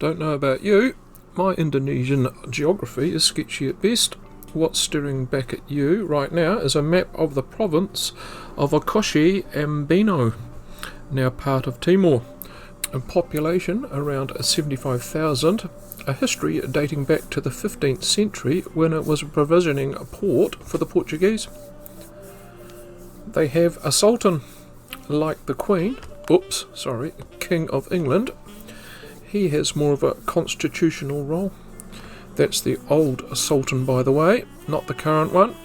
Don't know about you, my Indonesian geography is sketchy at best. What's staring back at you right now is a map of the province of Occussi-Ambeno, now part of Timor. A population around 75,000, a history dating back to the 15th century when it was provisioning a port for the Portuguese. They have a sultan, like the King of England. He has more of a constitutional role. That's the old sultan, by the way, not the current one.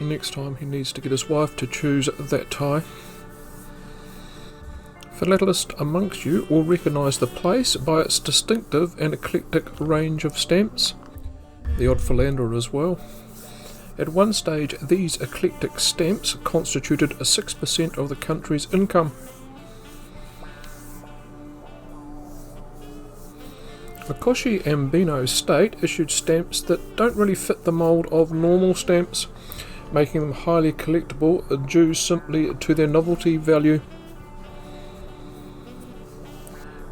Next time he needs to get his wife to choose that tie. Philatelists amongst you will recognise the place by its distinctive and eclectic range of stamps. The odd philanderer as well. At one stage, these eclectic stamps constituted 6% of the country's income. Occussi-Ambeno state issued stamps that don't really fit the mould of normal stamps, making them highly collectible due simply to their novelty value.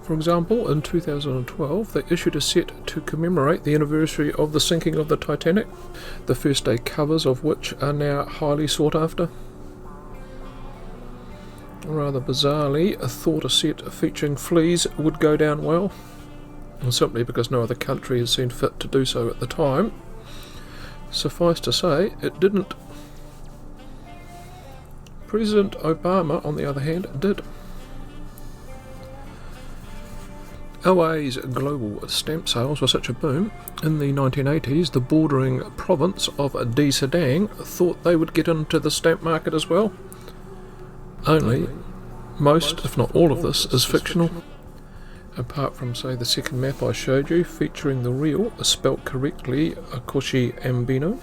For example, in 2012 they issued a set to commemorate the anniversary of the sinking of the Titanic, the first day covers of which are now highly sought after. Rather bizarrely, I thought a set featuring fleas would go down well, simply because no other country has seen fit to do so at the time. Suffice to say, it didn't. President Obama, on the other hand, did. OA's global stamp sales were such a boom, in the 1980s the bordering province of Bijzland thought they would get into the stamp market as well. Only, most, if not all of this, is fictional. Apart from, say, the second map I showed you, featuring the real, spelt correctly, Occussi-Ambeno,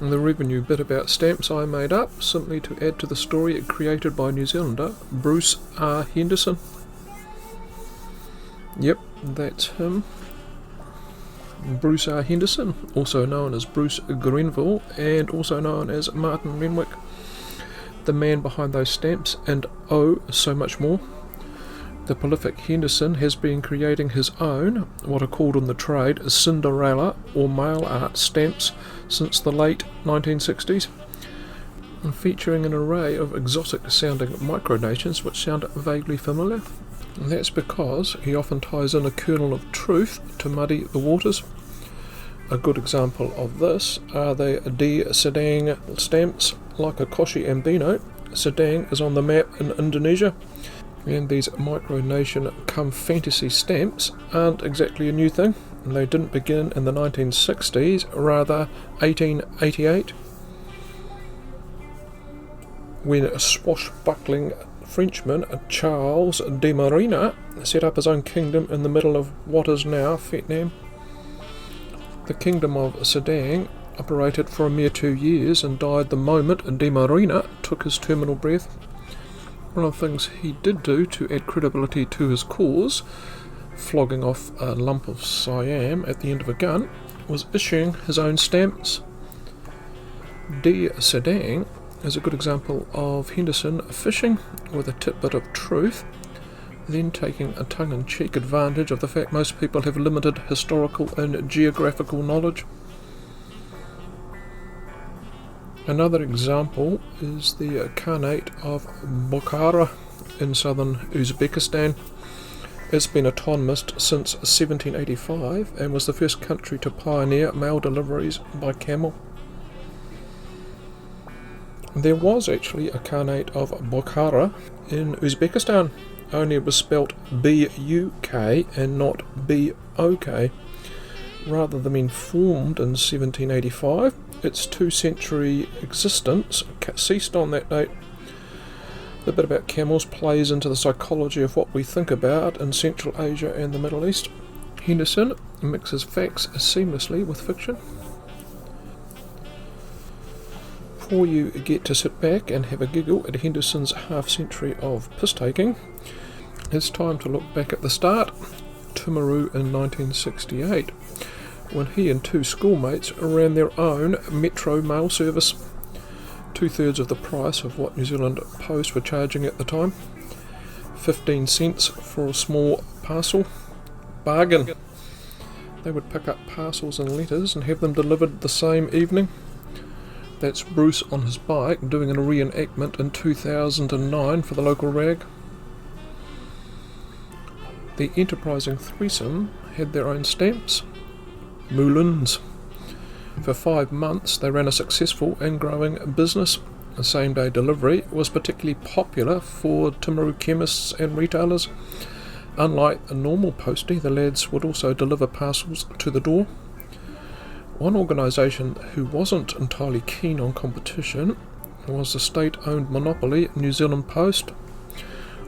and the revenue bit about stamps I made up, simply to add to the story created by New Zealander Bruce Henderson. Yep, that's him. Bruce Henderson, also known as Bruce Grenville, and also known as Martin Renwick, the man behind those stamps, and oh, so much more. The prolific Henderson has been creating his own, what are called in the trade, Cinderella or Mailart stamps since the late 1960s, featuring an array of exotic-sounding micronations which sound vaguely familiar. And that's because he often ties in a kernel of truth to muddy the waters. A good example of this are the Sedang stamps. Like Occussi-Ambeno, Sedang is on the map in Indonesia, and these micronation cum fantasy stamps aren't exactly a new thing. They didn't begin in the 1960s, rather 1888, when a swashbuckling Frenchman, Charles de Marina, set up his own kingdom in the middle of what is now Vietnam. The kingdom of Sedang operated for a mere 2 years and died the moment de Marina took his terminal breath. One of the things he did do to add credibility to his cause, flogging off a lump of Siam at the end of a gun, was issuing his own stamps. De Sedang is a good example of Henderson fishing with a tidbit of truth, then taking a tongue-in-cheek advantage of the fact most people have limited historical and geographical knowledge. Another example is the Khanate of Bokhara in southern Uzbekistan. It's been autonomous since 1785 and was the first country to pioneer mail deliveries by camel. There was actually a Khanate of Bokhara in Uzbekistan, only it was spelt B-U-K and not B-O-K. Rather than being formed in 1785, its 2-century existence ceased on that date. The bit about camels plays into the psychology of what we think about in Central Asia and the Middle East. Henderson mixes facts seamlessly with fiction. Before you get to sit back and have a giggle at Henderson's half-century of piss-taking, it's time to look back at the start, Timaru in 1968, when he and 2 schoolmates ran their own metro mail service, 2/3 of the price of what New Zealand Post were charging at the time, 15 cents for a small parcel. bargain. They would pick up parcels and letters and have them delivered the same evening. That's Bruce on his bike doing a reenactment in 2009 for the local rag. The enterprising threesome had their own stamps, moulins. For 5 months they ran a successful and growing business. The same-day delivery was particularly popular for Timaru chemists and retailers. Unlike a normal postie, the lads would also deliver parcels to the door. One organisation who wasn't entirely keen on competition was the state-owned monopoly New Zealand Post.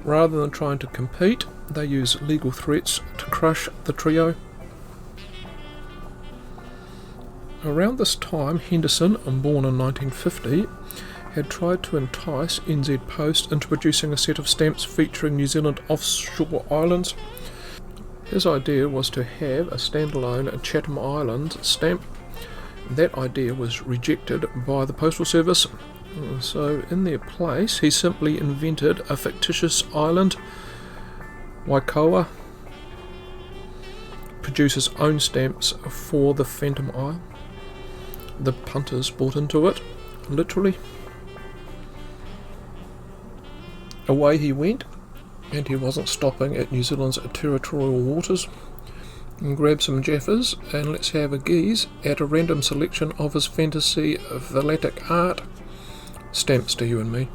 Rather than trying to compete, they used legal threats to crush the trio. Around this time, Henderson, born in 1950, had tried to entice NZ Post into producing a set of stamps featuring New Zealand offshore islands. His idea was to have a standalone Chatham Island stamp. That idea was rejected by the Postal Service, so in their place he simply invented a fictitious island. Waikoa produced his own stamps for the Phantom Isle. The punters bought into it, literally. Away he went, and he wasn't stopping at New Zealand's territorial waters. And grab some Jaffas and let's have a gaze at a random selection of his fantasy philatelic art. Stamps to you and me.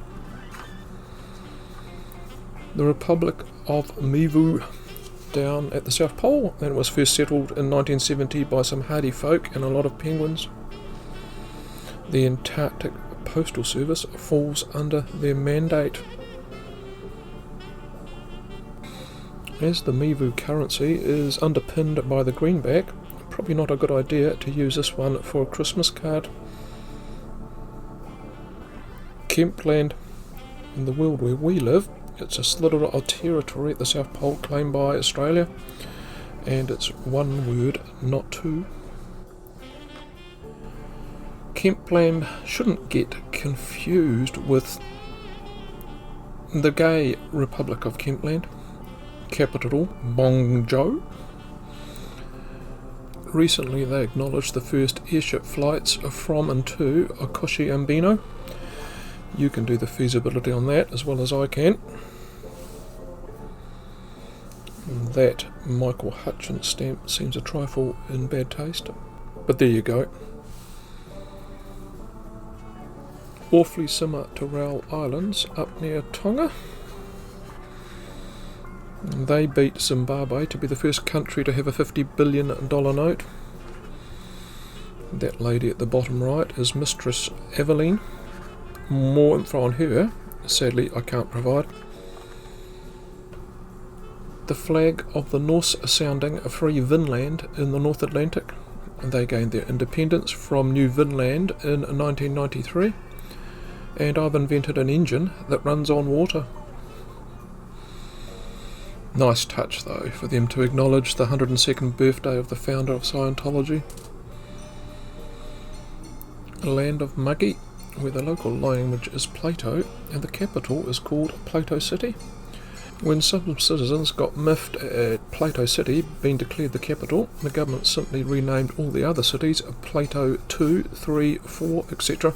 The Republic of Mivu down at the South Pole, and was first settled in 1970 by some hardy folk and a lot of penguins. The Antarctic Postal Service falls under their mandate. As the Mivu currency is underpinned by the greenback, probably not a good idea to use this one for a Christmas card. Kempland. In the world where we live, it's a sliver of territory at the South Pole claimed by Australia, and it's one word, not two. Kempland shouldn't get confused with the gay Republic of Kempland, capital Bongjo. Recently they acknowledged the first airship flights from and to Occussi-Ambeno. You can do the feasibility on that as well as I can. That Michael Hutchins stamp seems a trifle in bad taste, but there you go. Awfully similar to Raoul Islands up near Tonga. They beat Zimbabwe to be the first country to have a $50 billion note. That lady at the bottom right is Mistress Evelyn. More info on her, sadly I can't provide. The flag of the Norse-sounding Free Vinland in the North Atlantic. They gained their independence from New Vinland in 1993. And I've invented an engine that runs on water. Nice touch though for them to acknowledge the 102nd birthday of the founder of Scientology. A land of murky, where the local language is Plato and the capital is called Plato City. When some citizens got miffed at Plato City being declared the capital, the government simply renamed all the other cities Plato 2, 3, 4, etc.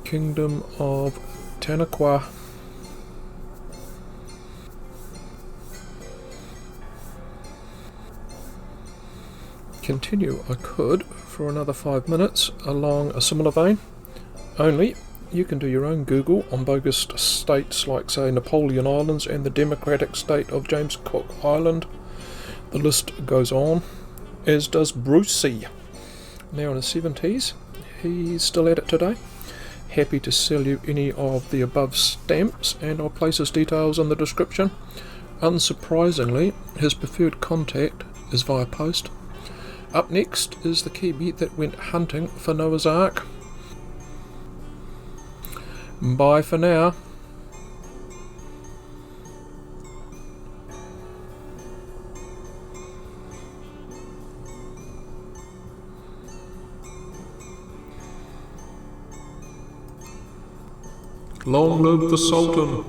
Kingdom of Tanaqua. Continue I could for another 5 minutes along a similar vein, only you can do your own Google on bogus states like say Napoleon Islands and the democratic state of James Cook Island. The list goes on, as does Brucey. Now in his 70s, he's still at it today. Happy to sell you any of the above stamps, and I'll place his details in the description. Unsurprisingly, his preferred contact is via post. Up next is the Kiwi that went hunting for Noah's Ark. Bye for now. Long live the Sultan.